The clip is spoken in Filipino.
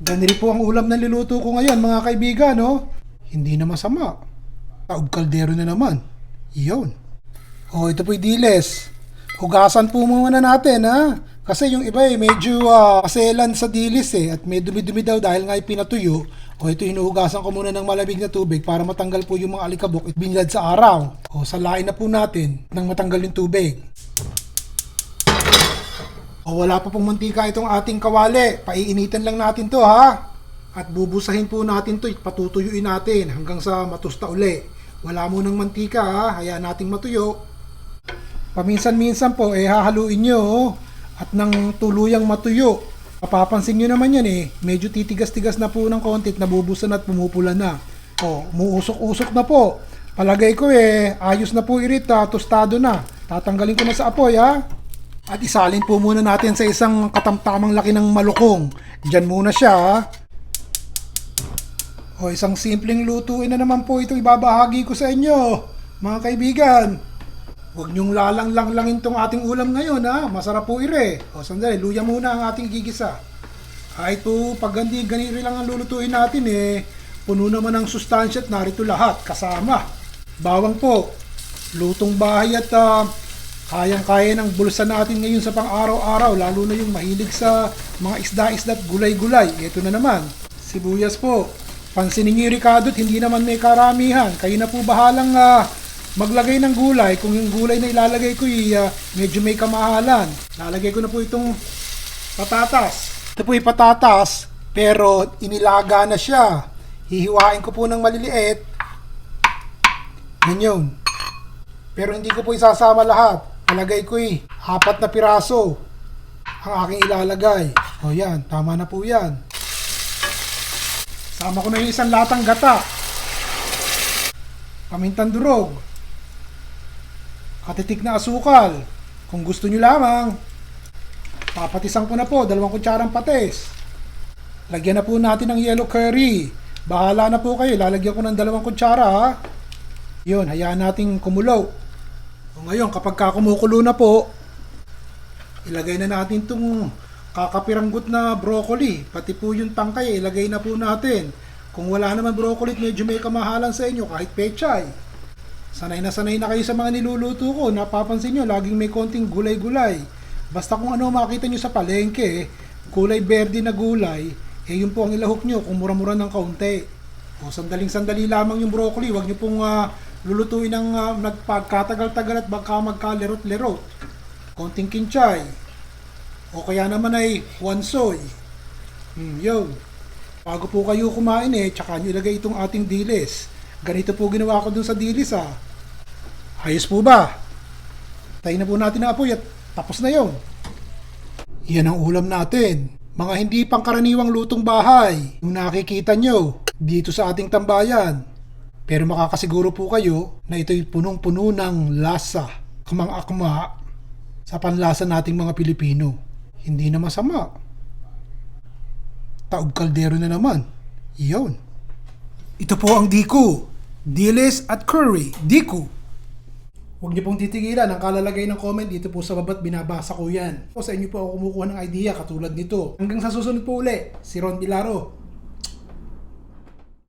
Ganito po ang ulam na niluto ko ngayon mga kaibigan, no? Hindi na masama. Taob kaldero na naman. Iyon. Oh, ito po'y diles. Hugasan po muna natin, ha? Kasi yung iba medyo kaselan sa dilis at may dumi-dumi daw dahil nga pinatuyo. O ito, hinuhugasan ko muna ng malamig na tubig para matanggal po yung mga alikabok at binilad sa araw. O salain na po natin nang matanggal yung tubig. O wala pa pong mantika itong ating kawali. Paiinitan lang natin to, ha? At bubusahin po natin to. Patutuyuin natin hanggang sa matusta uli. Wala munang mantika, ha? Hayaan nating matuyo. Paminsan-minsan po hahaluin nyo at nang tuluyang matuyo. Mapapansin nyo naman yan medyo titigas-tigas na po ng konti at nabubusan at pumupula na. O, muusok-usok na po. Palagay ko ayos na po irita, tostado na. Tatanggalin ko na sa apoy, ha? At isalin po muna natin sa isang katamtamang laki ng malukong. Diyan muna siya, ha? O, isang simpleng lutuin na naman po ito ibabahagi ko sa inyo, mga kaibigan. Huwag niyong lalang-langlangin tong ating ulam ngayon, ha? Masarap po ire. O, sandali, luya muna ang ating gigisa. Kahit po pag ganiri lang ang lulutuin natin, puno naman ng sustansya at narito lahat, kasama. Bawang po, lutong bahay at kayang-kaya ng bulsa natin ngayon sa pang-araw-araw, lalo na yung mahilig sa mga isda-isda at gulay-gulay. Ito na naman, sibuyas po. Pansinin niyo yung ricado at hindi naman may karamihan. Kayo na po bahalang maglagay ng gulay. Kung yung gulay na ilalagay ko medyo may kamahalan. Lalagay ko na po itong patatas. Ito po yung patatas, pero inilaga na siya. Hihiwain ko po ng maliliit. Ganyan. Pero hindi ko po isasama lahat. Palagay ko 4 na piraso ang aking ilalagay. O yan, tama na po yan. Sama ko na yung isang latang gata. Pamintang durog. Katitik na asukal. Kung gusto nyo lamang. Papatisan ko na po, 2 kutsarang patis. Lagyan na po natin ng yellow curry. Bahala na po kayo, lalagyan ko ng 2 kutsara, ha. Yun, hayaan nating kumulo. O ngayon, kapag kumukulo na po, ilagay na natin itong kakapiranggot na broccoli. Pati po yung tangkay, ilagay na po natin. Kung wala naman broccoli, medyo may kamahalan sa inyo, kahit pechay. Sanay na kayo sa mga niluluto ko. Napapansin nyo, laging may konting gulay-gulay. Basta kung ano makita nyo sa palengke, kulay berde na gulay, yun po ang ilahok nyo kung mura-mura ng kaunti. O sandaling-sandali lamang yung broccoli, wag nyo pong lulutuin ng nagpagkatagal-tagal at baka magkalerot-lerot. Konting kinchay. O kaya naman ay wansoy. Yun. Bago po kayo kumain tsaka nyo ilagay itong ating dilis. Ganito po ginawa ko dun sa dilis, ha. Ayos po ba? Tayin na po natin ang apoy at tapos na yun. Yan ang ulam natin. Mga hindi pangkaraniwang lutong bahay. Yung nakikita nyo dito sa ating tambayan. Pero makakasiguro po kayo na ito'y punong-puno ng lasa, kamang-akma sa panlasa nating mga Pilipino. Hindi na masama. Taob kaldero na naman. Iyon. Ito po ang diku. Dilis at curry. Diku. Huwag niyo pong titigilan ang kalalagay ng comment dito po sa baba't binabasa ko yan. Sa inyo po ako kumukuha ng idea katulad nito. Hanggang sa susunod po uli, si Ron Bilaro.